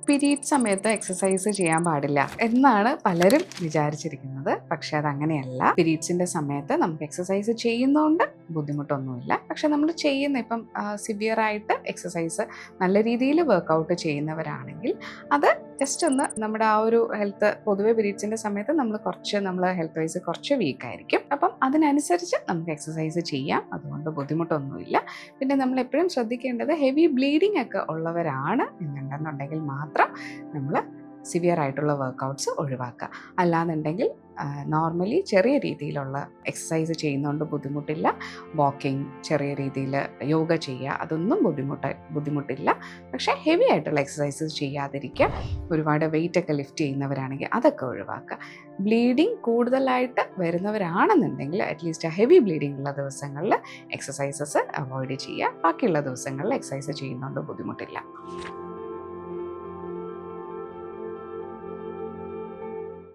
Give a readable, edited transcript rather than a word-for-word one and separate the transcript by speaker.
Speaker 1: Period സമയത്ത് exercise ചെയ്യാൻ പാടില്ല എന്നാണ് പലരും വിചാരിച്ചിരിക്കുന്നത്. പക്ഷെ അതങ്ങനെയല്ല. പീരീഡ്സിന്റെ സമയത്ത് നമുക്ക് എക്സസൈസ് ചെയ്യുന്നതുകൊണ്ട് ബുദ്ധിമുട്ടൊന്നുമില്ല. പക്ഷെ നമ്മൾ ചെയ്യുന്ന ഇപ്പം സിവിയർ ആയിട്ട് എക്സസൈസ് നല്ല രീതിയിൽ വർക്കൗട്ട് ചെയ്യുന്നവരാണെങ്കിൽ അത് ജസ്റ്റ് ഒന്ന് നമ്മുടെ ആ ഒരു ഹെൽത്ത്, പൊതുവെ പീരീഡ്സിന്റെ സമയത്ത് നമ്മൾ ഹെൽത്ത് വൈസ് കുറച്ച് വീക്കായിരിക്കും. അപ്പം അതിനനുസരിച്ച് നമുക്ക് എക്സസൈസ് ചെയ്യാം. അതുകൊണ്ട് ബുദ്ധിമുട്ടൊന്നുമില്ല. പിന്നെ നമ്മൾ എപ്പോഴും ശ്രദ്ധിക്കേണ്ടത് ഹെവി ബ്ലീഡിംഗ് ഒക്കെ ഉള്ളവരാണ് എന്നുണ്ടെന്നുണ്ടെങ്കിൽ മാത്രം നമ്മൾ സിവിയർ ആയിട്ടുള്ള വർക്കൗട്ട്സ് ഒഴിവാക്കുക. അല്ലാന്നുണ്ടെങ്കിൽ നോർമലി ചെറിയ രീതിയിലുള്ള എക്സസൈസ് ചെയ്യുന്നതുകൊണ്ട് ബുദ്ധിമുട്ടില്ല. വാക്കിംഗ്, ചെറിയ രീതിയിൽ യോഗ ചെയ്യുക, അതൊന്നും ബുദ്ധിമുട്ടില്ല. പക്ഷേ ഹെവി ആയിട്ടുള്ള എക്സസൈസസ് ചെയ്യാതിരിക്കുക. ഒരുപാട് വെയിറ്റ് ഒക്കെ ലിഫ്റ്റ് ചെയ്യുന്നവരാണെങ്കിൽ അതൊക്കെ ഒഴിവാക്കുക. ബ്ലീഡിങ് കൂടുതലായിട്ട് വരുന്നവരാണെന്നുണ്ടെങ്കിൽ അറ്റ്ലീസ്റ്റ് ഹെവി ബ്ലീഡിങ് ഉള്ള ദിവസങ്ങളിൽ എക്സസൈസസ് അവോയ്ഡ് ചെയ്യുക. ബാക്കിയുള്ള ദിവസങ്ങളിൽ എക്സസൈസ് ചെയ്യുന്നതുകൊണ്ട് ബുദ്ധിമുട്ടില്ല.